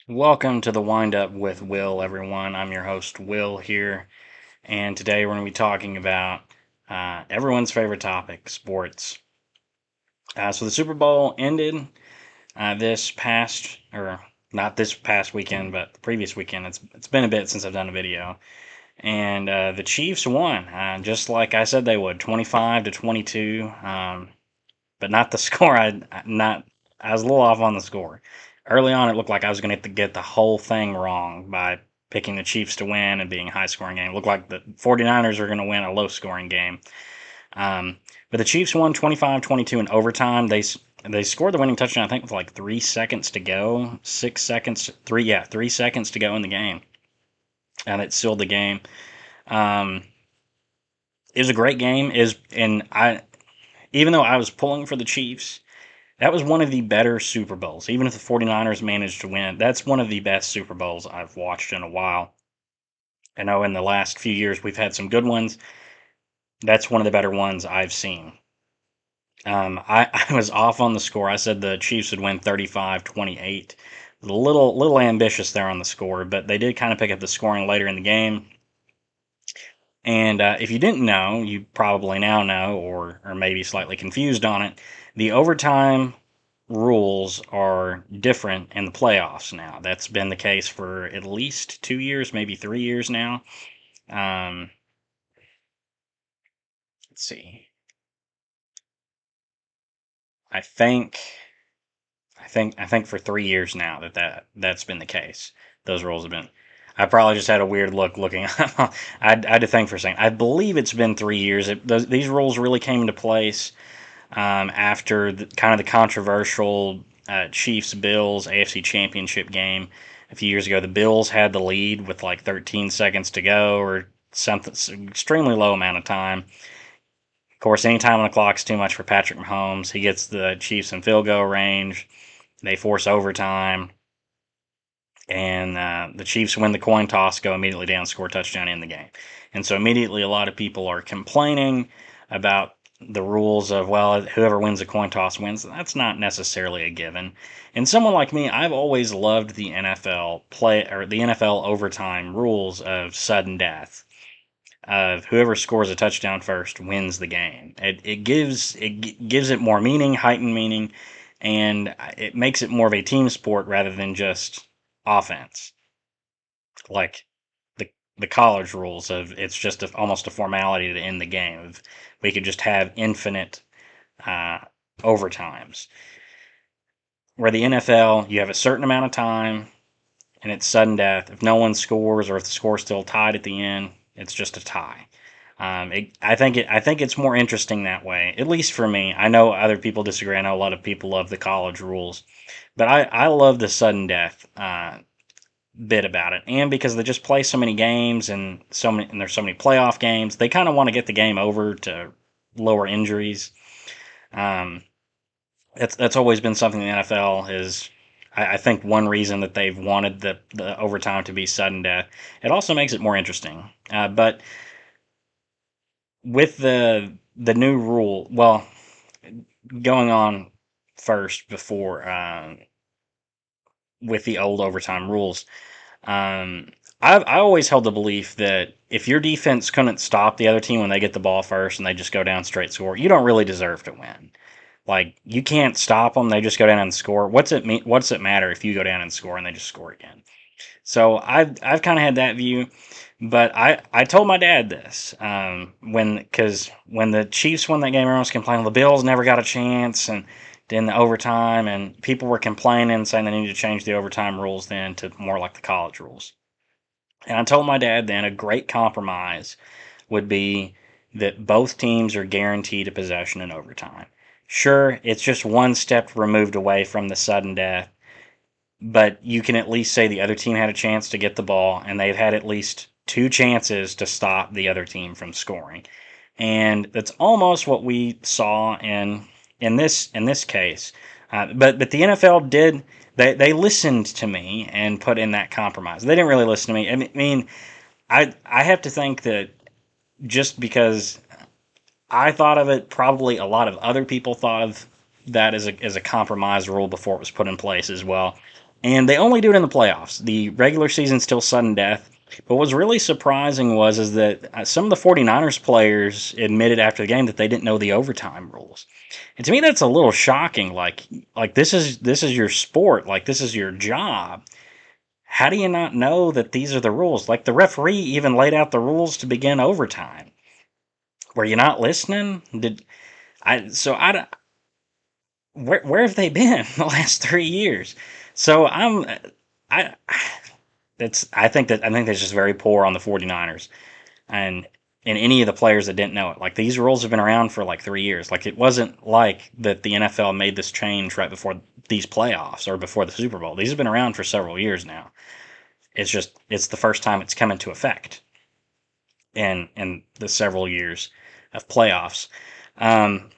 Welcome to the Wind Up with Will, everyone. I'm your host, Will, here, and today we're going to be talking about everyone's favorite topic, sports. So the Super Bowl ended this past, or not this past weekend, but the previous weekend. It's been a bit since I've done a video, and the Chiefs won, just like I said they would, 25-22. But not the score. I was a little off on the score. Early on, it looked like I was going to get the whole thing wrong by picking the Chiefs to win and being a high scoring game. It looked like the 49ers were going to win a low scoring game. But the Chiefs won 25-22 in overtime. They scored the winning touchdown, I think, with like 3 seconds to go. 6 seconds, 3 seconds to go in the game. And it sealed the game. Um, it was a great game. Even though I was pulling for the Chiefs, that was one of the better Super Bowls. Even if the 49ers managed to win, that's one of the best Super Bowls I've watched in a while. I know in the last few years we've had some good ones. That's one of the better ones I've seen. I was off on the score. I said the Chiefs would win 35-28. A little ambitious there on the score, but they did kind of pick up the scoring later in the game. And if you didn't know, you probably now know, or maybe slightly confused on it. The overtime rules are different in the playoffs now. That's been the case for at least 2 years, maybe 3 years now. Um, let's see. I think I think for 3 years now that's been the case. Those rules have been. I probably just had a weird look looking. I had to think for a second. I believe it's been 3 years. These rules really came into place after kind of the controversial Chiefs Bills AFC Championship game a few years ago. The Bills had the lead with like 13 seconds to go or something, extremely low amount of time. Of course, any time on the clock's too much for Patrick Mahomes. He gets the Chiefs in field goal range. They force overtime, and the Chiefs win the coin toss, go immediately down, score a touchdown in the game. And so immediately a lot of people are complaining about the rules of, well, whoever wins the coin toss wins. That's not necessarily a given. And someone like me, I've always loved the NFL overtime rules of sudden death. Of whoever scores a touchdown first wins the game. It gives it more meaning, heightened meaning, and it makes it more of a team sport rather than just offense, like the college rules of it's just almost a formality to end the game. We could just have infinite uh, overtimes. Where the NFL, you have a certain amount of time, and it's sudden death. If no one scores, or if the score's still tied at the end, it's just a tie. I think it's more interesting that way, at least for me. I know other people disagree. I know a lot of people love the college rules, but I love the sudden death bit about it, and because they just play so many games and there's so many playoff games, they kind of want to get the game over to lower injuries. Um, that's always been something the NFL is. I think one reason that they've wanted the overtime to be sudden death. It also makes it more interesting, but with the new rule, well, going on first before with the old overtime rules, I always held the belief that if your defense couldn't stop the other team when they get the ball first and they just go down straight score, you don't really deserve to win. Like you can't stop them; they just go down and score. What's it matter if you go down and score and they just score again? So I've kind of had that view, but I told my dad this when the Chiefs won that game, everyone was complaining the Bills never got a chance and in the overtime, and people were complaining saying they needed to change the overtime rules then to more like the college rules. And I told my dad then a great compromise would be that both teams are guaranteed a possession in overtime. Sure, it's just one step removed away from the sudden death, but you can at least say the other team had a chance to get the ball, and they've had at least two chances to stop the other team from scoring. And that's almost what we saw in this case. But the NFL did they listened to me and put in that compromise. They didn't really listen to me. I mean, I have to think that just because I thought of it, probably a lot of other people thought of that as a compromise rule before it was put in place as well. And they only do it in the playoffs. The regular season's still sudden death. But what was really surprising is that some of the 49ers players admitted after the game that they didn't know the overtime rules. And to me that's a little shocking. Like this is your sport, like this is your job. How do you not know that these are the rules? Like the referee even laid out the rules to begin overtime. Were you not listening? Did I so I where have they been the last 3 years? So I I think that's just very poor on the 49ers and any of the players that didn't know it. Like these rules have been around for like 3 years. Like it wasn't like that the NFL made this change right before these playoffs or before the Super Bowl. These have been around for several years now. It's the first time it's come into effect in the several years of playoffs. Um,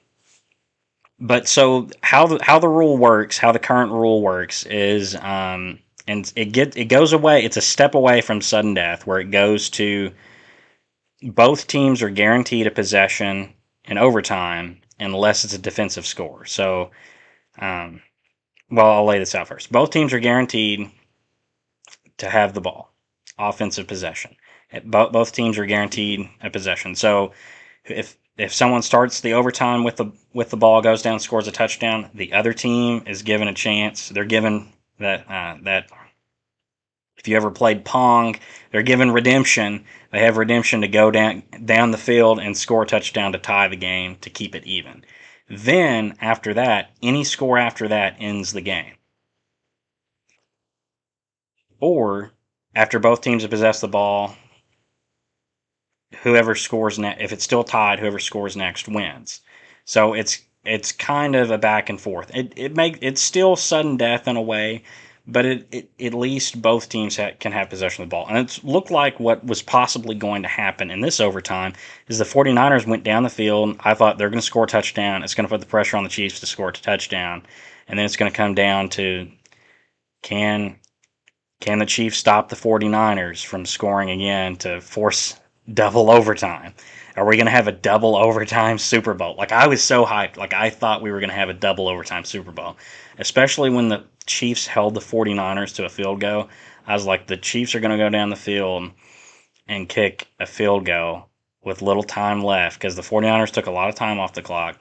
but so how the rule works, how the current rule works is and it goes away. It's a step away from sudden death where it goes to both teams are guaranteed a possession in overtime unless it's a defensive score. So, um, well, I'll lay this out first. Both teams are guaranteed to have the ball, offensive possession. Both teams are guaranteed a possession. So, if someone starts the overtime with the ball, goes down, scores a touchdown, the other team is given a chance. They're given that if you ever played Pong, they're given redemption. They have redemption to go down the field and score a touchdown to tie the game to keep it even. Then after that, any score after that ends the game. Or after both teams have possessed the ball, whoever scores next, if it's still tied, whoever scores next wins. So it's kind of a back and forth. It's still sudden death in a way, but it at least both teams can have possession of the ball. And it's looked like what was possibly going to happen in this overtime is the 49ers went down the field. I thought they're going to score a touchdown. It's going to put the pressure on the Chiefs to score a touchdown. And then it's going to come down to can can the Chiefs stop the 49ers from scoring again to force double overtime? Are we going to have a double overtime Super Bowl? Like, I was so hyped. Like, I thought we were going to have a double overtime Super Bowl, especially when the Chiefs held the 49ers to a field goal. I was like, the Chiefs are going to go down the field and kick a field goal with little time left because the 49ers took a lot of time off the clock.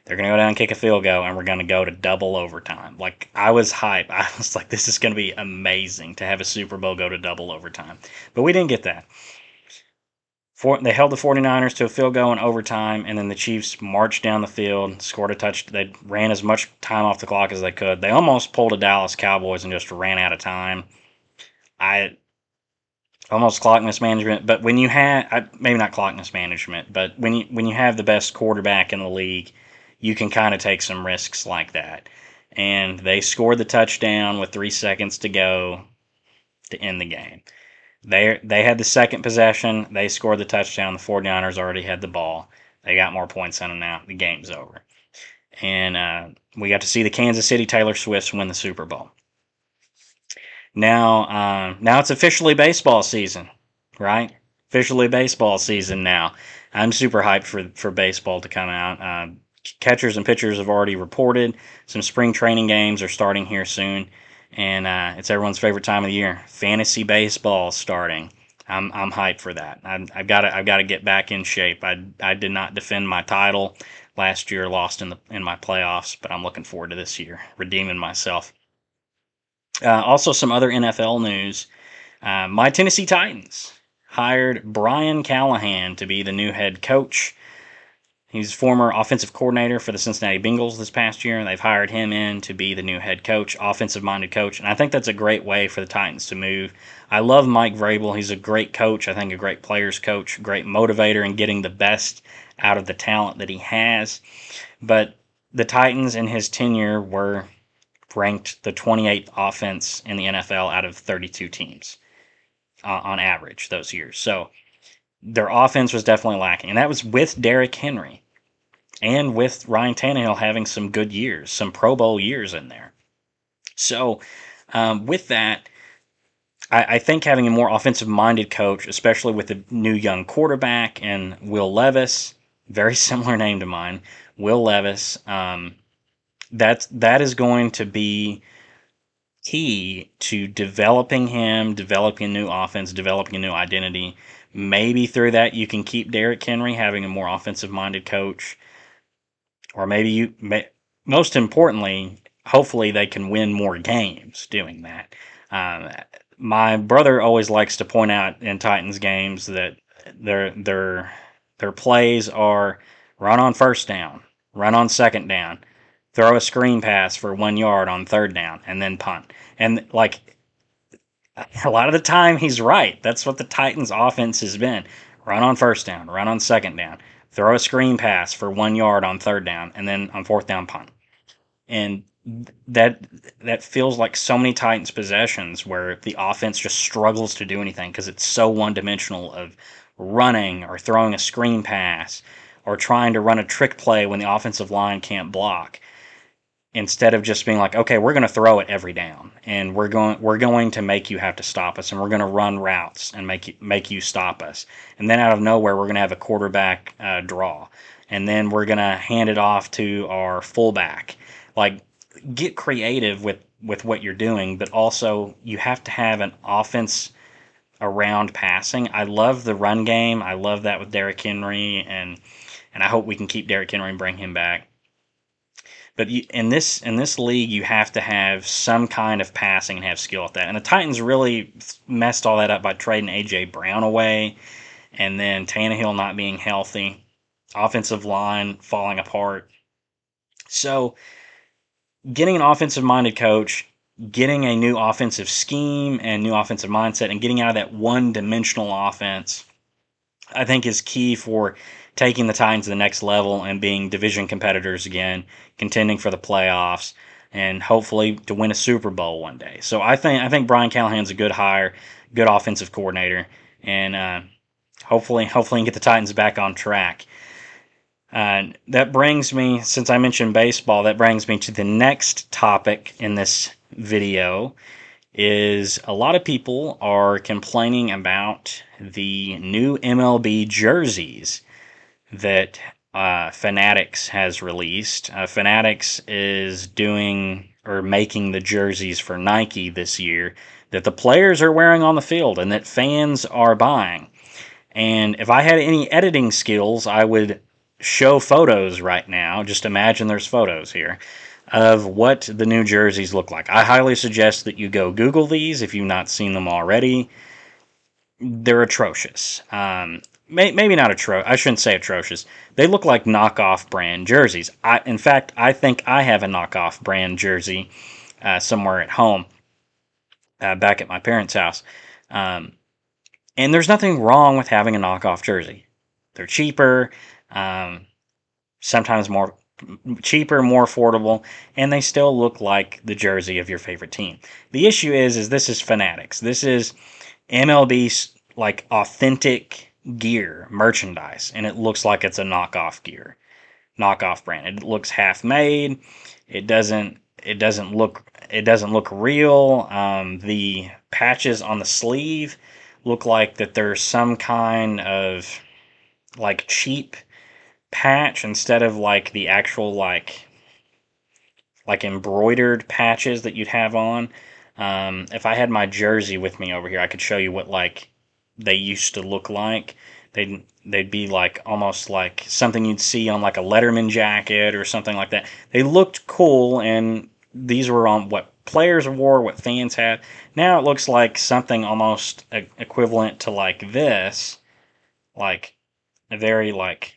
They're going to go down and kick a field goal, and we're going to go to double overtime. Like, I was hyped. I was like, this is going to be amazing to have a Super Bowl go to double overtime. But we didn't get that. They held the 49ers to a field goal in overtime, and then the Chiefs marched down the field, scored a touch. They ran as much time off the clock as they could. They almost pulled a Dallas Cowboys and just ran out of time. I almost clock mismanagement, but when you have maybe not clock mismanagement, but when you have the best quarterback in the league, you can kind of take some risks like that. And they scored the touchdown with 3 seconds to go to end the game. They had the second possession. They scored the touchdown. The 49ers already had the ball. They got more points on them now. The game's over. And we got to see the Kansas City Taylor Swifts win the Super Bowl. Now it's officially baseball season, right? Officially baseball season now. I'm super hyped for baseball to come out. Catchers and pitchers have already reported. Some spring training games are starting here soon, and it's everyone's favorite time of the year. Fantasy baseball starting. I'm hyped for that. I've got to get back in shape. I did not defend my title last year, lost in my playoffs, but I'm looking forward to this year, redeeming myself. Also, some other NFL news. My Tennessee Titans hired Brian Callahan to be the new head coach. He's former offensive coordinator for the Cincinnati Bengals this past year, and they've hired him in to be the new head coach, offensive-minded coach. And I think that's a great way for the Titans to move. I love Mike Vrabel. He's a great coach. I think a great players coach, great motivator in getting the best out of the talent that he has. But the Titans in his tenure were ranked the 28th offense in the NFL out of 32 teams on average those years. So their offense was definitely lacking. And that was with Derrick Henry and with Ryan Tannehill having some good years, some Pro Bowl years in there. So with that, I think having a more offensive-minded coach, especially with a new young quarterback and Will Levis, very similar name to mine, Will Levis, that is going to be key to developing him, developing a new offense, developing a new identity. Maybe through that you can keep Derrick Henry having a more offensive minded coach, or maybe most importantly, hopefully they can win more games doing that. Um, my brother always likes to point out in Titans games that their their their plays are run on first down, run on second down, throw a screen pass for 1 yard on third down, and then punt. And like a lot of the time, he's right. That's what the Titans' offense has been: run on first down, run on second down, throw a screen pass for 1 yard on third down, and then on fourth down, punt. And that that feels like so many Titans possessions where the offense just struggles to do anything because it's so one dimensional of running or throwing a screen pass or trying to run a trick play when the offensive line can't block, instead of just being like, okay, we're going to throw it every down, and we're going to make you have to stop us, and we're going to run routes and make you stop us, and then out of nowhere we're going to have a quarterback draw, and then we're going to hand it off to our fullback. Like, get creative with what you're doing, but also you have to have an offense around passing. I love the run game. I love that with Derrick Henry, and I hope we can keep Derrick Henry and bring him back. But in this league, you have to have some kind of passing and have skill at that. And the Titans really messed all that up by trading A.J. Brown away, and then Tannehill not being healthy, offensive line falling apart. So getting an offensive-minded coach, getting a new offensive scheme and new offensive mindset, and getting out of that one-dimensional offense, I think is key for taking the Titans to the next level and being division competitors again, contending for the playoffs, and hopefully to win a Super Bowl one day. So I think Brian Callahan's a good hire, good offensive coordinator, and hopefully get the Titans back on track. That brings me, since I mentioned baseball, that brings me to the next topic in this video. Is a lot of people are complaining about the new MLB jerseys that Fanatics has released. Fanatics is doing or making the jerseys for Nike this year that the players are wearing on the field and that fans are buying. And if I had any editing skills, I would show photos right now. Just imagine there's photos here of what the new jerseys look like. I highly suggest that you go Google these if you've not seen them already. They're atrocious. Maybe not atrocious. I shouldn't say atrocious. They look like knockoff brand jerseys. In fact, I think I have a knockoff brand jersey somewhere at home, back at my parents' house. And there's nothing wrong with having a knockoff jersey. They're cheaper, sometimes more cheaper, more affordable, and they still look like the jersey of your favorite team. The issue is this is Fanatics. This is MLB's like authentic gear merchandise, and it looks like it's a knockoff brand. It looks half made. It doesn't look real. The patches on the sleeve look like that there's some kind of like cheap patch instead of like the actual like embroidered patches that you'd have on. If I had my jersey with me over here, I could show you what like they used to look like. They'd be like almost like something you'd see on like a Letterman jacket or something like that. They looked cool, and these were on what players wore, what fans had. Now it looks like something almost equivalent to like this, like a very like,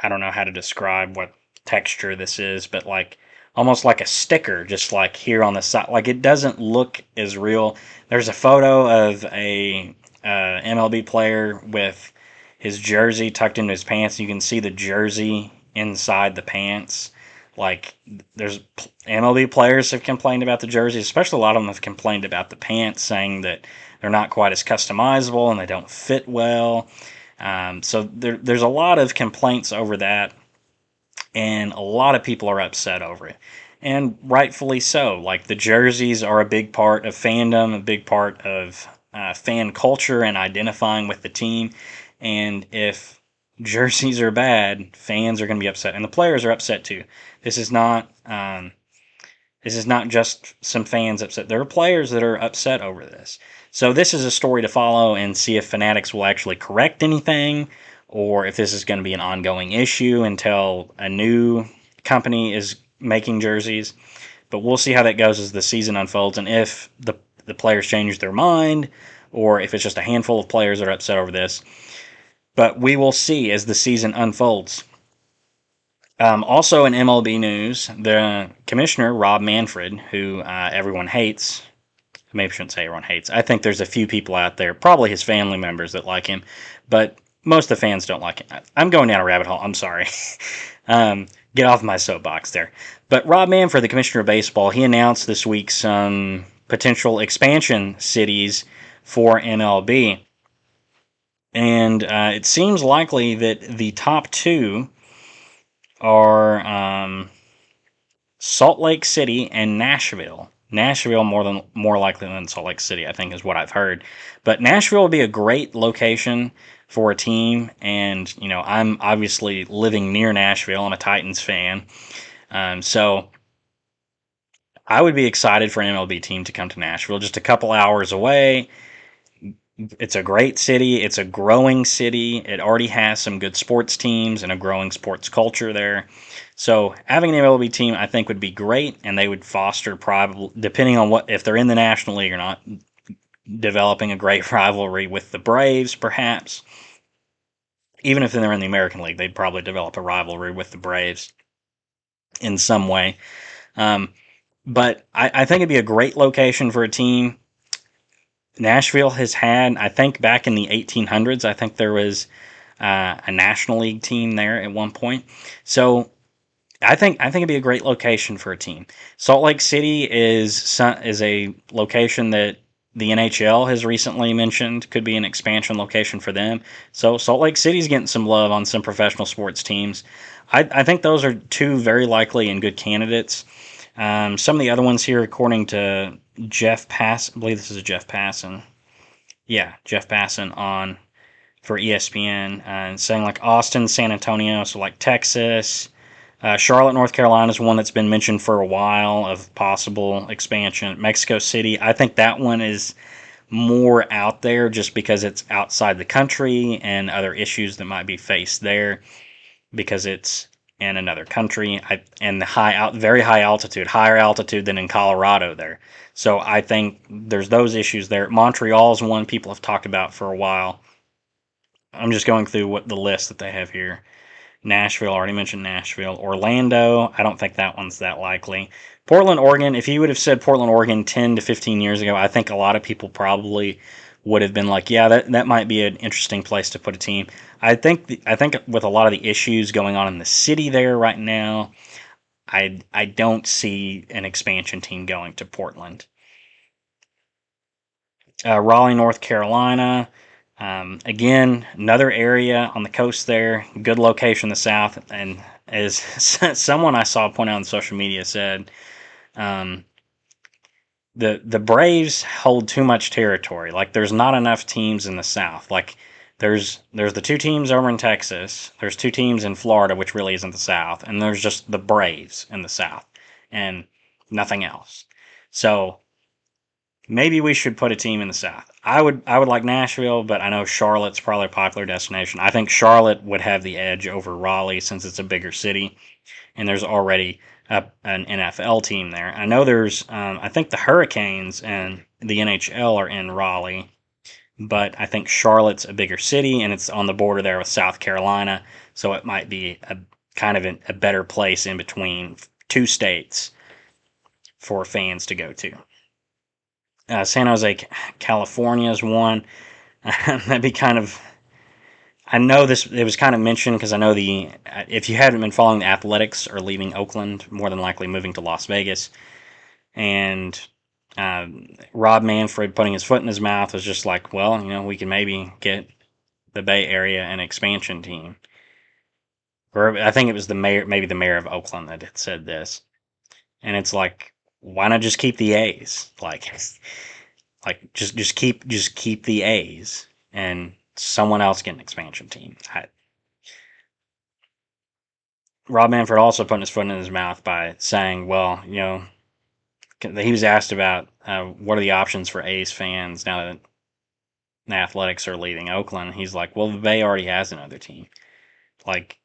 I don't know how to describe what texture this is, but like almost like a sticker, just like here on the side. Like, it doesn't look as real. There's a photo of a MLB player with his jersey tucked into his pants. You can see the jersey inside the pants. Like, there's MLB players have complained about the jersey, especially a lot of them have complained about the pants, saying that they're not quite as customizable and they don't fit well. So there's a lot of complaints over that, and a lot of people are upset over it, and rightfully so. Like, the jerseys are a big part of fandom, a big part of fan culture and identifying with the team. And if jerseys are bad, fans are going to be upset, and the players are upset too. This is not This is not just some fans upset. There are players that are upset over this. So this is a story to follow and see if Fanatics will actually correct anything, or if this is going to be an ongoing issue until a new company is making jerseys. But we'll see how that goes as the season unfolds, and if the players change their mind, or if it's just a handful of players that are upset over this. But we will see as the season unfolds. Also in MLB news, the commissioner, Rob Manfred, who everyone hates, maybe I shouldn't say everyone hates. I think there's a few people out there, probably his family members, that like him, but most of the fans don't like him. I'm going down a rabbit hole. I'm sorry. Get off my soapbox there. But Rob Manfred, the commissioner of baseball, he announced this week some potential expansion cities for MLB. And it seems likely that the top two are Salt Lake City and Nashville. Nashville more likely than Salt Lake City, I think, is what I've heard. But Nashville would be a great location for a team, and I'm obviously living near Nashville. I'm a Titans fan, so I would be excited for an MLB team to come to Nashville, just a couple hours away. It's a great city. It's a growing city. It already has some good sports teams and a growing sports culture there. So having an MLB team, I think, would be great, and they would foster, probably, depending on if they're in the National League or not, developing a great rivalry with the Braves, perhaps. Even if they're in the American League, they'd probably develop a rivalry with the Braves in some way. But I think it'd be a great location for a team. Nashville has had, I think, back in the 1800s, I think there was a National League team there at one point. So I think it'd be a great location for a team. Salt Lake City is a location that the NHL has recently mentioned could be an expansion location for them. So Salt Lake City's getting some love on some professional sports teams. I think those are two very likely and good candidates. Some of the other ones here, according to Jeff Pass, I believe this is a Jeff Passan. Yeah, Jeff Passan on for ESPN, and saying like Austin, San Antonio, so like Texas. Charlotte, North Carolina is one that's been mentioned for a while of possible expansion. Mexico City, I think that one is more out there just because it's outside the country and other issues that might be faced there because it's in another country, and the very high altitude, higher altitude than in Colorado there. So I think there's those issues there. Montreal is one people have talked about for a while. I'm just going through what the list that they have here. Nashville, already mentioned Nashville. Orlando, I don't think that one's that likely. Portland, Oregon, if you would have said Portland, Oregon 10 to 15 years ago, I think a lot of people probably would have been like, yeah, that might be an interesting place to put a team. I think with a lot of the issues going on in the city there right now, I don't see an expansion team going to Portland. Raleigh, North Carolina. Again, another area on the coast there, good location in the south, and as someone I saw point out on social media said, um, the Braves hold too much territory. Like there's not enough teams in the south. Like there's the two teams over in Texas. There's two teams in Florida, which really isn't the south, and there's just the Braves in the south, and nothing else. So maybe we should put a team in the South. I would like Nashville, but I know Charlotte's probably a popular destination. I think Charlotte would have the edge over Raleigh since it's a bigger city, and there's already an NFL team there. I know there's I think the Hurricanes and the NHL are in Raleigh, but I think Charlotte's a bigger city and it's on the border there with South Carolina, so it might be a kind of a better place in between two states for fans to go to. San Jose, California is one. That'd be kind of. I know this. It was kind of mentioned because I know if you haven't been following the Athletics are leaving Oakland, more than likely moving to Las Vegas, and Rob Manfred putting his foot in his mouth was just like, well, we can maybe get the Bay Area an expansion team. Or I think it was the mayor, maybe the mayor of Oakland that had said this, and it's like, why not just keep the A's? Like just keep the A's and someone else get an expansion team. Rob Manfred also putting his foot in his mouth by saying, well, he was asked about what are the options for A's fans now that the Athletics are leaving Oakland. He's like, well, the Bay already has another team. Like,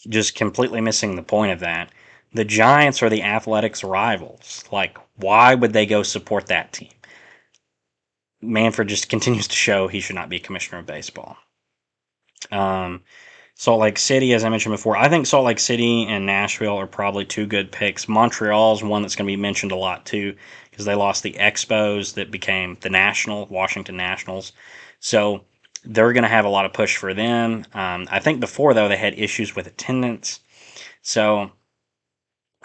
just completely missing the point of that. The Giants are the Athletics' rivals. Like, why would they go support that team? Manfred just continues to show he should not be commissioner of baseball. Um, Salt Lake City, as I mentioned before, I think Salt Lake City and Nashville are probably two good picks. Montreal is one that's going to be mentioned a lot too because they lost the Expos that became the Washington Nationals. So they're going to have a lot of push for them. I think before, though, they had issues with attendance. So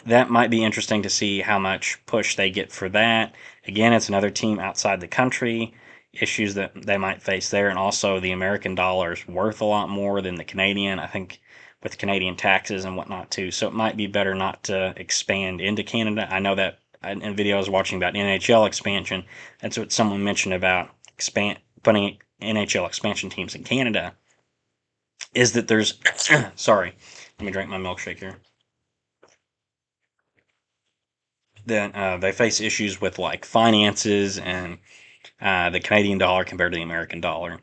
that might be interesting to see how much push they get for that. Again, it's another team outside the country, issues that they might face there, and also the American dollar is worth a lot more than the Canadian, I think, with Canadian taxes and whatnot too. So it might be better not to expand into Canada. I know that in a video I was watching about NHL expansion, that's what someone mentioned about putting NHL expansion teams in Canada, is that there's, sorry, let me drink my milkshake here. That they face issues with like finances and the Canadian dollar compared to the American dollar.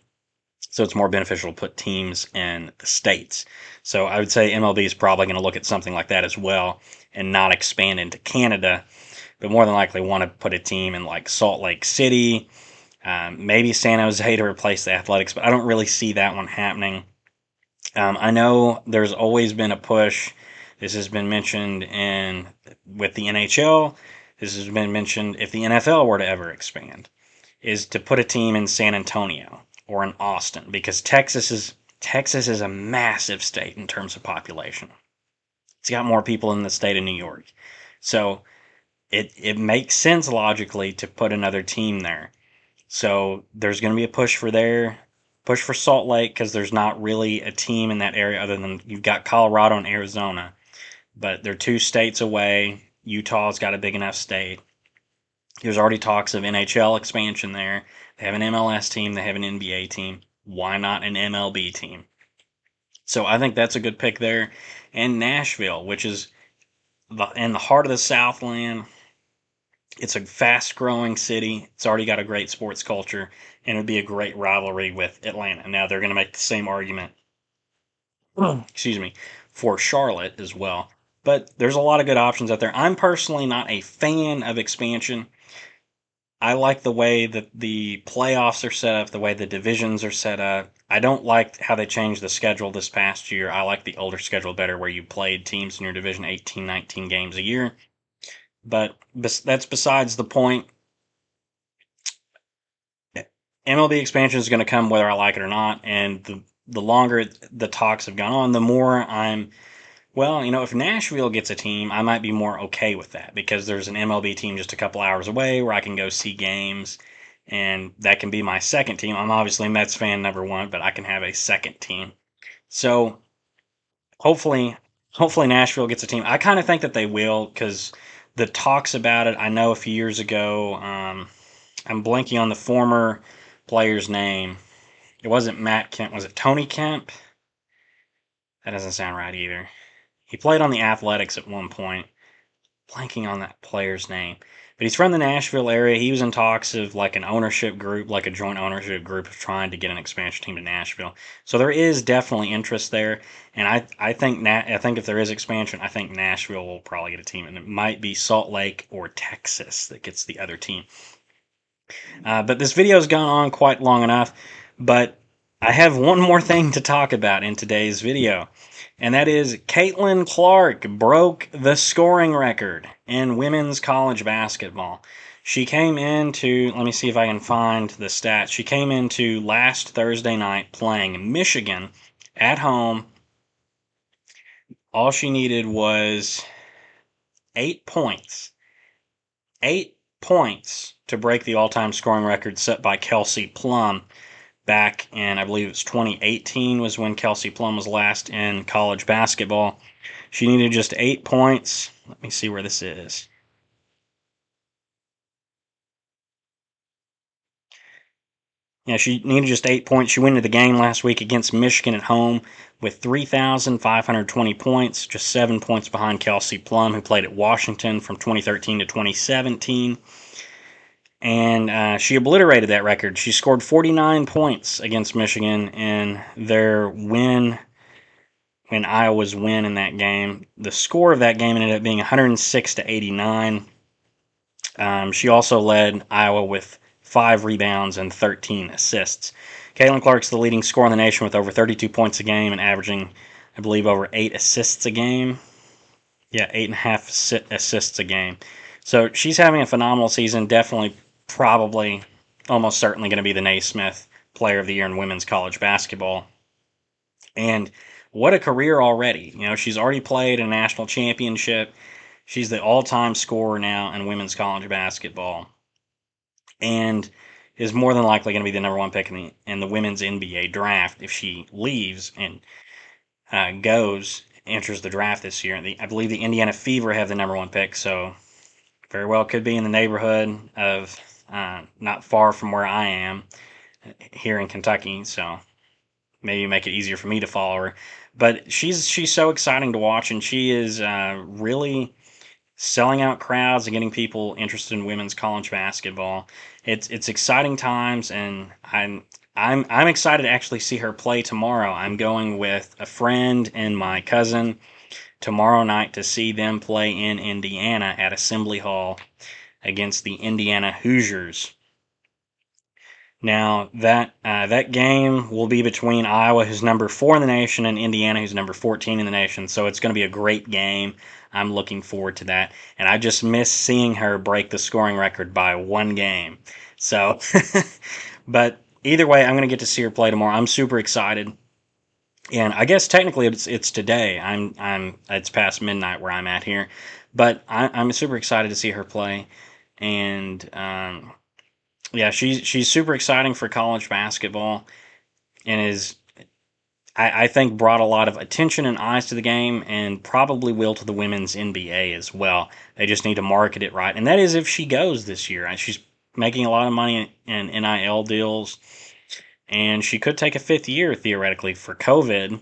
So it's more beneficial to put teams in the states. So I would say MLB is probably going to look at something like that as well and not expand into Canada, but more than likely want to put a team in like Salt Lake City, maybe San Jose to replace the Athletics, but I don't really see that one happening. I know there's always been a push. This has been mentioned in with the NHL. This has been mentioned if the NFL were to ever expand, is to put a team in San Antonio or in Austin because Texas is a massive state in terms of population. It's got more people than the state of New York, so it makes sense logically to put another team there. So there's going to be a push for Salt Lake because there's not really a team in that area other than you've got Colorado and Arizona, but they're two states away. Utah's got a big enough state. There's already talks of NHL expansion there. They have an MLS team, they have an NBA team. Why not an MLB team? So I think that's a good pick there. And Nashville, which is in the heart of the Southland. It's a fast growing city. It's already got a great sports culture, and it would be a great rivalry with Atlanta. Now they're going to make the same argument, excuse me, for Charlotte as well. But there's a lot of good options out there. I'm personally not a fan of expansion. I like the way that the playoffs are set up, the way the divisions are set up. I don't like how they changed the schedule this past year. I like the older schedule better where you played teams in your division 18, 19 games a year. But that's besides the point. MLB expansion is going to come whether I like it or not, and the longer the talks have gone on, the more if Nashville gets a team, I might be more okay with that because there's an MLB team just a couple hours away where I can go see games, and that can be my second team. I'm obviously a Mets fan, number one, but I can have a second team. So hopefully, hopefully Nashville gets a team. I kind of think that they will because the talks about it. I know a few years ago. I'm blanking on the former player's name. It wasn't Matt Kemp. Was it Tony Kemp? That doesn't sound right either. He played on the Athletics at one point. Blanking on that player's name. But he's from the Nashville area. He was in talks of like an ownership group, like a joint ownership group of trying to get an expansion team to Nashville. So there is definitely interest there. And I think if there is expansion, I think Nashville will probably get a team. And it might be Salt Lake or Texas that gets the other team. But this video has gone on quite long enough. But I have one more thing to talk about in today's video, and that is Caitlan Clark broke the scoring record in women's college basketball. She came into, let me see if I can find the stats. She came into last Thursday night playing Michigan at home. All she needed was 8 points. 8 points to break the all-time scoring record set by Kelsey Plum back in, I believe it's 2018 was when Kelsey Plum was last in college basketball. She needed just 8 points. Let me see where this is. She needed just 8 points. She went into the game last week against Michigan at home with 3,520 points, just 7 points behind Kelsey Plum, who played at Washington from 2013 to 2017. And she obliterated that record. She scored 49 points against Michigan in their win, in Iowa's win in that game. The score of that game ended up being 106 to 89. She also led Iowa with 5 rebounds and 13 assists. Caitlan Clark's the leading scorer in the nation with over 32 points a game and averaging, I believe, over 8 assists a game. Yeah, 8.5 assists a game. So she's having a phenomenal season. Definitely, probably, almost certainly going to be the Naismith Player of the Year in women's college basketball. And what a career already. She's already played a national championship. She's the all-time scorer now in women's college basketball, and is more than likely going to be the number one pick in the women's NBA draft if she leaves and enters the draft this year. I believe the Indiana Fever have the number one pick, so very well could be in the neighborhood of not far from where I am here in Kentucky. So maybe make it easier for me to follow her. But she's so exciting to watch, and she is really selling out crowds and getting people interested in women's college basketball. It's exciting times, and I'm excited to actually see her play tomorrow. I'm going with a friend and my cousin tomorrow night to see them play in Indiana at Assembly Hall against the Indiana Hoosiers. Now that game will be between Iowa, who's number 4 in the nation, and Indiana, who's number 14 in the nation. So it's going to be a great game. I'm looking forward to that, and I just miss seeing her break the scoring record by 1 game. So, but either way, I'm going to get to see her play tomorrow. I'm super excited, and I guess technically it's today. It's past midnight where I'm at here, but I'm super excited to see her play, and yeah, she's super exciting for college basketball, and I think brought a lot of attention and eyes to the game, and probably will to the women's NBA as well. They just need to market it right, and that is if she goes this year. She's making a lot of money in NIL deals, and she could take a 5th year theoretically for COVID,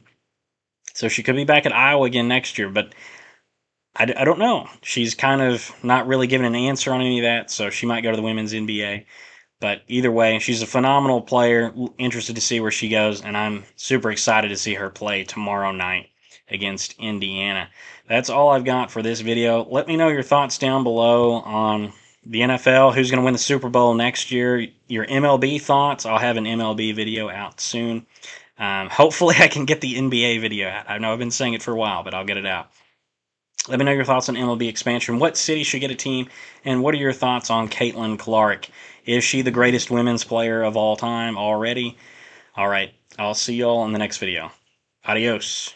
so she could be back at Iowa again next year. But I don't know. She's kind of not really giving an answer on any of that, so she might go to the women's NBA. But either way, she's a phenomenal player. Interested to see where she goes, and I'm super excited to see her play tomorrow night against Indiana. That's all I've got for this video. Let me know your thoughts down below on the NFL, who's going to win the Super Bowl next year, your MLB thoughts. I'll have an MLB video out soon. Hopefully I can get the NBA video out. I know I've been saying it for a while, but I'll get it out. Let me know your thoughts on MLB expansion. What city should get a team? And what are your thoughts on Caitlan Clark? Is she the greatest women's player of all time already? All right. I'll see y'all in the next video. Adios.